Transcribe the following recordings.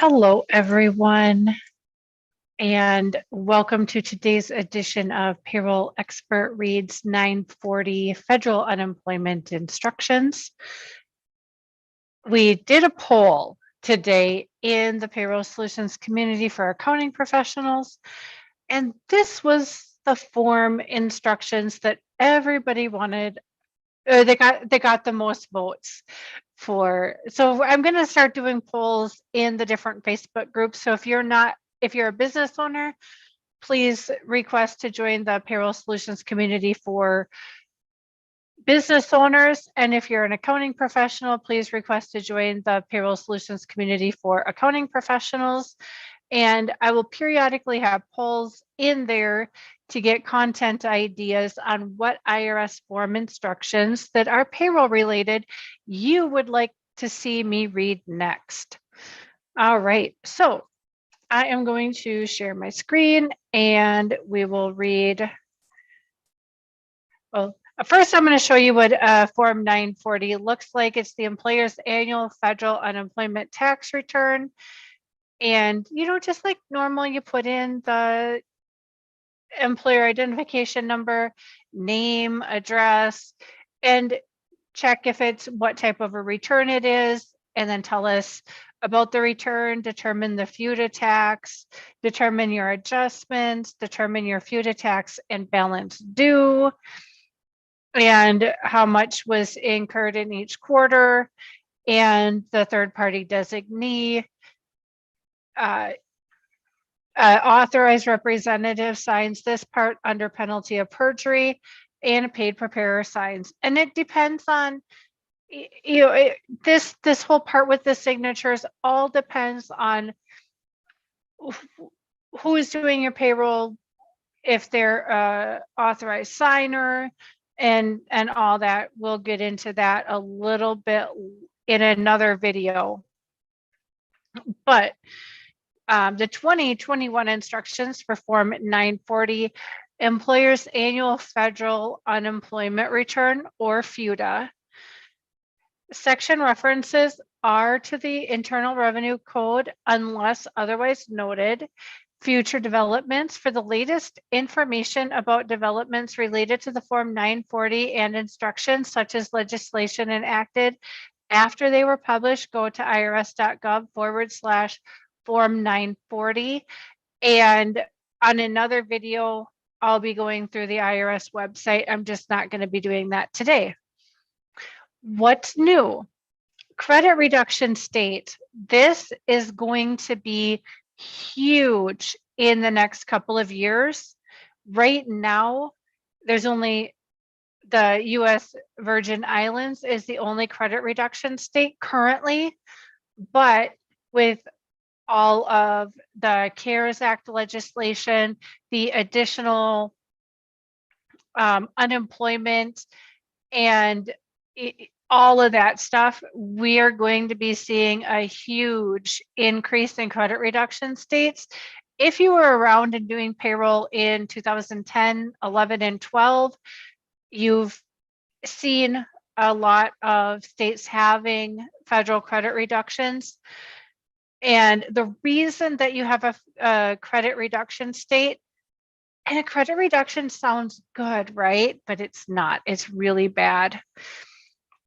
Hello, everyone, and welcome to today's edition of Payroll Expert Reads 940 Federal Unemployment Instructions. We did a poll today in the Payroll Solutions community for accounting professionals, and this was the form instructions that everybody wanted. They got the most votes for. So I'm going to start doing polls in the different Facebook groups. So if you're a business owner, please request to join the Payroll Solutions community for business owners. And if you're an accounting professional, please request to join the Payroll Solutions community for accounting professionals. And I will periodically have polls in there to get content ideas on what IRS form instructions that are payroll related you would like to see me read next. All right, so I am going to share my screen and we will read. Well, first I'm going to show you what Form 940 looks like. It's the employer's annual federal unemployment tax return. And, just like normal, you put in the employer identification number, name, address, and check if it's what type of a return it is, and then tell us about the return, determine the FUTA tax, determine your adjustments, determine your FUTA tax and balance due, and how much was incurred in each quarter, and the third-party designee. Authorized representative signs this part under penalty of perjury, and a paid preparer signs. And it depends on, this whole part with the signatures all depends on who is doing your payroll, if they're authorized signer, and all that. We'll get into that a little bit in another video. But the 2021 instructions for Form 940, Employer's Annual Federal Unemployment Return, or FUTA. Section references are to the Internal Revenue Code unless otherwise noted. Future developments. For the latest information about developments related to the Form 940 and instructions such as legislation enacted after they were published, go to IRS.gov /Form 940. And on another video, I'll be going through the IRS website. I'm just not going to be doing that today. What's new? Credit reduction state. This is going to be huge in the next couple of years. Right now, there's only the US Virgin Islands is the only credit reduction state currently, but with all of the CARES Act legislation, the additional unemployment, and all of that stuff, we are going to be seeing a huge increase in credit reduction states. If you were around and doing payroll in 2010, 11, and 12, you've seen a lot of states having federal credit reductions. And the reason that you have a credit reduction state, and a credit reduction sounds good, right? But it's not, it's really bad.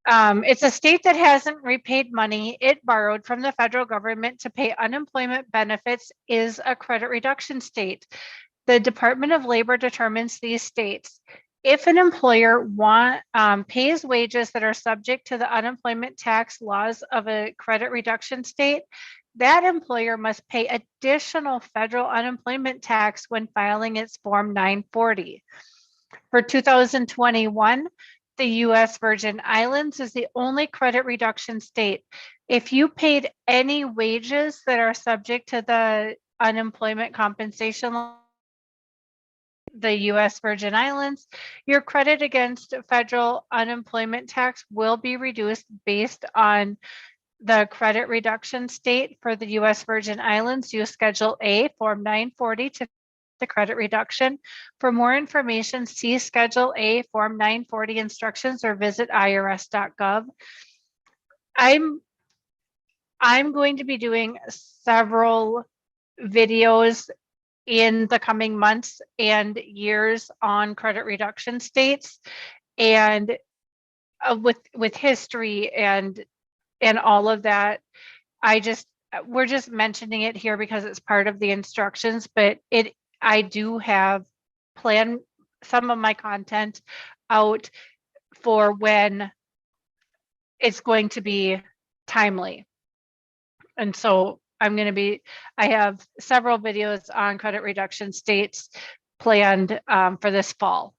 It's a state that hasn't repaid money it borrowed from the federal government to pay unemployment benefits is a credit reduction state. The Department of Labor determines these states. If an employer pays wages that are subject to the unemployment tax laws of a credit reduction state, that employer must pay additional federal unemployment tax when filing its Form 940. For 2021, the US Virgin Islands is the only credit reduction state. If you paid any wages that are subject to the unemployment compensation law, the US Virgin Islands, your credit against federal unemployment tax will be reduced based on the credit reduction state. For the US Virgin Islands, use Schedule A, Form 940 to the credit reduction. For more information, see Schedule A, Form 940 instructions or visit IRS.gov. I'm going to be doing several videos in the coming months and years on credit reduction states, and with history and all of that. We're just mentioning it here because it's part of the instructions, but I do have planned some of my content out for when it's going to be timely. And so I have several videos on credit reduction states planned for this fall.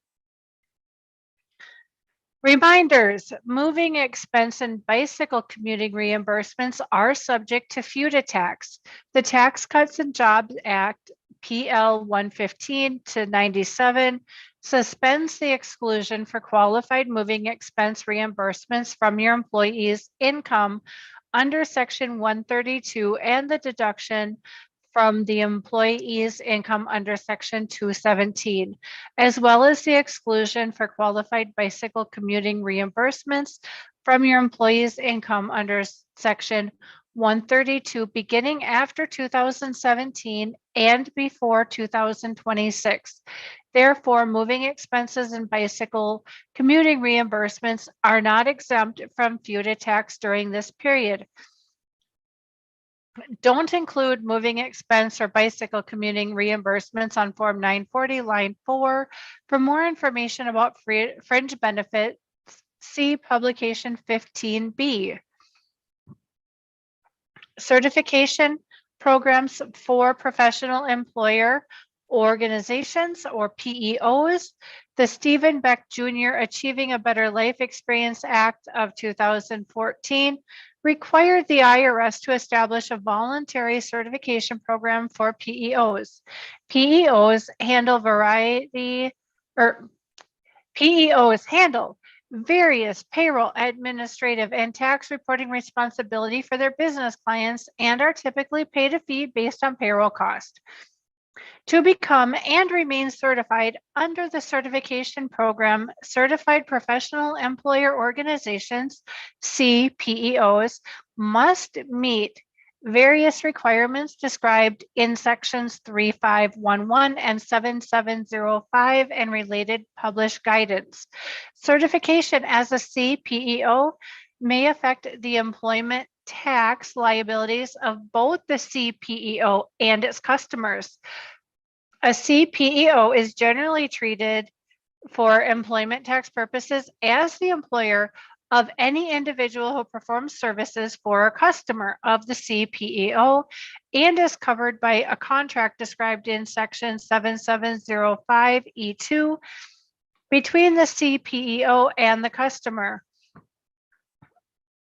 Reminders, moving expense and bicycle commuting reimbursements are subject to FUTA tax. The Tax Cuts and Jobs Act, PL 115 to 97, suspends the exclusion for qualified moving expense reimbursements from your employee's income under Section 132 and the deduction from the employee's income under Section 217, as well as the exclusion for qualified bicycle commuting reimbursements from your employee's income under Section 132 beginning after 2017 and before 2026. Therefore, moving expenses and bicycle commuting reimbursements are not exempt from FUTA tax during this period. Don't include moving expense or bicycle commuting reimbursements on Form 940, line 4. For more information about fringe benefits, see publication 15B. Certification programs for professional employer organizations, or PEOs. The Stephen Beck Jr. Achieving a Better Life Experience Act of 2014 required the IRS to establish a voluntary certification program for PEOs. PEOs handle various payroll, administrative, and tax reporting responsibility for their business clients and are typically paid a fee based on payroll cost. To become and remain certified under the certification program, certified professional employer organizations, CPEOs, must meet various requirements described in sections 3511 and 7705 and related published guidance. Certification as a CPEO may affect the employment tax liabilities of both the CPEO and its customers. A CPEO is generally treated for employment tax purposes as the employer of any individual who performs services for a customer of the CPEO and is covered by a contract described in section 7705E2 between the CPEO and the customer,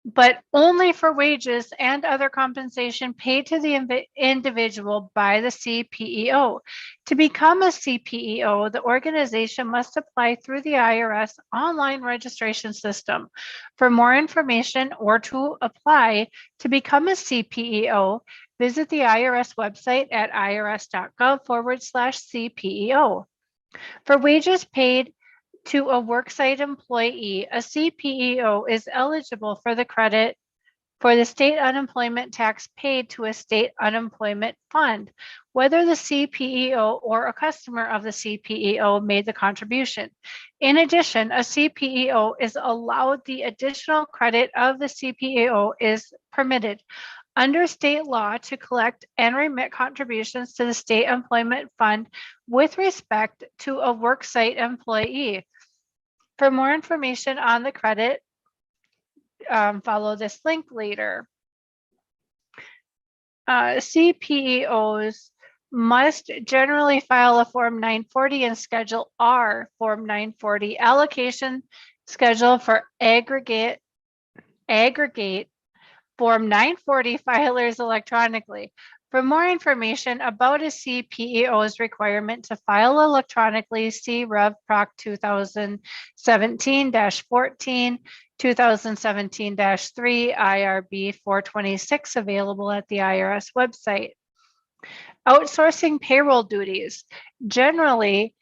but only for wages and other compensation paid to the individual by the CPEO. To become a CPEO, the organization must apply through the IRS online registration system. For more information or to apply to become a CPEO, visit the IRS website at IRS.gov/CPEO. For wages paid to a worksite employee, a CPEO is eligible for the credit for the state unemployment tax paid to a state unemployment fund, whether the CPEO or a customer of the CPEO made the contribution. In addition, a CPEO is allowed the additional credit of the CPEO is permitted under state law to collect and remit contributions to the state employment fund with respect to a worksite employee. For more information on the credit, follow this link later. CPEOs must generally file a Form 940 and Schedule R Form 940 allocation schedule for aggregate Form 940 filers electronically. For more information about a CPEO's requirement to file electronically, see Rev Proc 2017-14, 2017-3, IRB 426, available at the IRS website. Outsourcing payroll duties. Generally,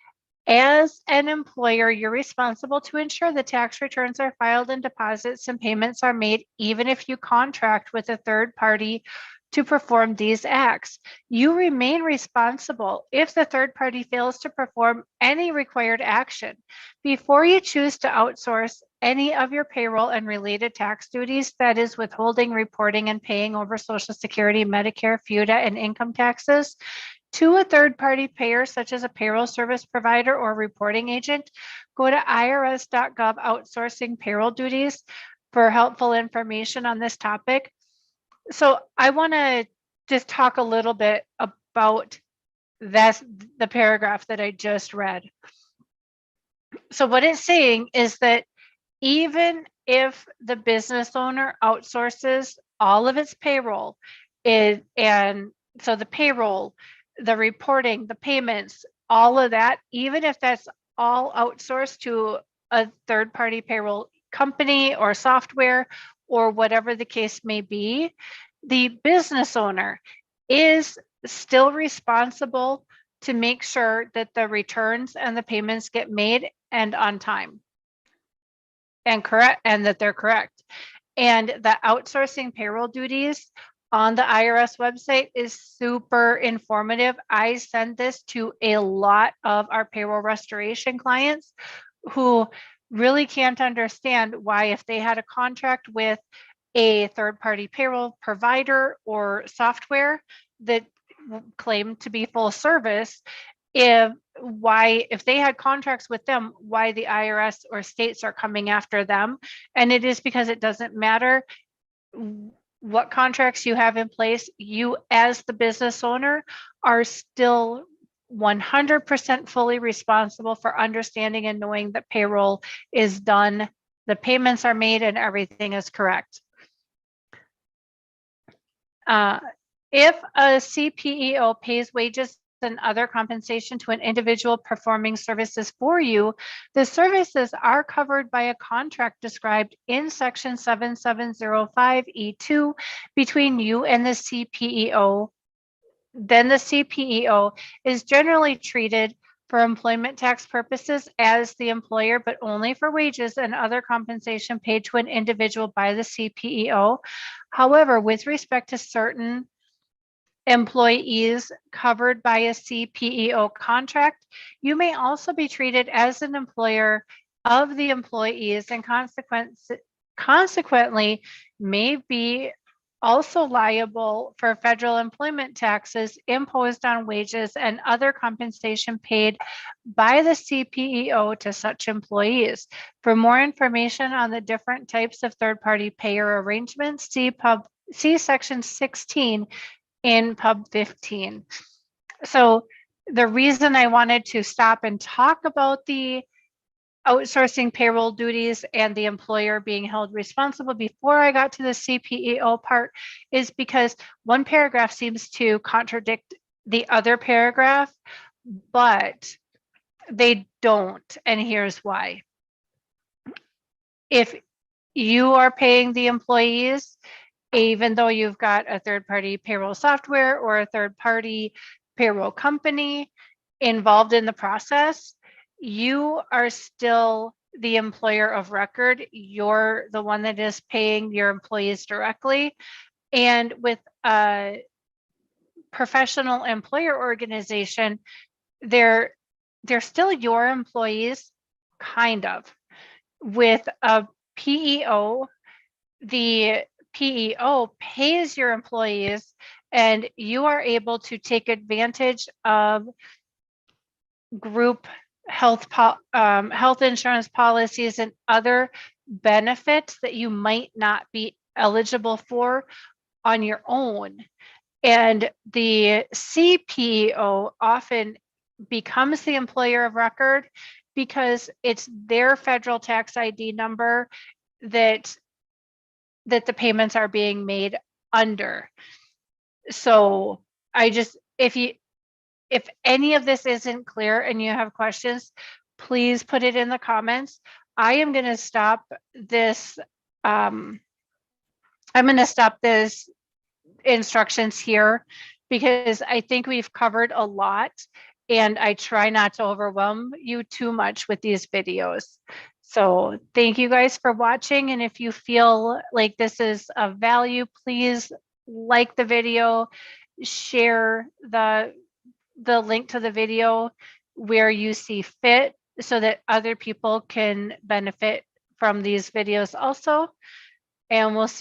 As an employer, you're responsible to ensure the tax returns are filed and deposits and payments are made, even if you contract with a third party to perform these acts. You remain responsible if the third party fails to perform any required action. Before you choose to outsource any of your payroll and related tax duties, that is withholding, reporting, and paying over Social Security, Medicare, FUTA, and income taxes, to a third-party payer, such as a payroll service provider or reporting agent, go to IRS.gov outsourcing payroll duties for helpful information on this topic. So I want to just talk a little bit about the paragraph that I just read. So what it's saying is that even if the business owner outsources all of its payroll, and so the payroll, the reporting, the payments, all of that, even if that's all outsourced to a third-party payroll company or software or whatever the case may be, the business owner is still responsible to make sure that the returns and the payments get made and on time and correct, and that they're correct. And the outsourcing payroll duties on the IRS website is super informative. I send this to a lot of our payroll restoration clients who really can't understand why, if they had a contract with a third-party payroll provider or software that claimed to be full service, if they had contracts with them, why the IRS or states are coming after them. And it is because it doesn't matter what contracts you have in place, you as the business owner are still 100% fully responsible for understanding and knowing that payroll is done, the payments are made, and everything is correct. If a CPEO pays wages and other compensation to an individual performing services for you, the services are covered by a contract described in section 7705E2 between you and the CPEO. Then the CPEO is generally treated for employment tax purposes as the employer, but only for wages and other compensation paid to an individual by the CPEO. However, with respect to certain employees covered by a CPEO contract, you may also be treated as an employer of the employees and consequently may be also liable for federal employment taxes imposed on wages and other compensation paid by the CPEO to such employees. For more information on the different types of third-party payer arrangements, see section 16 in Pub 15. So the reason I wanted to stop and talk about the outsourcing payroll duties and the employer being held responsible before I got to the CPEO part is because one paragraph seems to contradict the other paragraph, but they don't, and here's why. If you are paying the employees, even though you've got a third-party payroll software or a third-party payroll company involved in the process, you are still the employer of record. You're the one that is paying your employees directly. And with a professional employer organization, they're still your employees, kind of. With a PEO, the PEO pays your employees and you are able to take advantage of group health insurance policies and other benefits that you might not be eligible for on your own. And the CPEO often becomes the employer of record because it's their federal tax ID number that the payments are being made under. So if any of this isn't clear and you have questions, please put it in the comments. I am going to stop this. I'm going to stop this instructions here because I think we've covered a lot. and I try not to overwhelm you too much with these videos. So thank you guys for watching. And if you feel like this is of value, please like the video, share the link to the video where you see fit so that other people can benefit from these videos also. And we'll see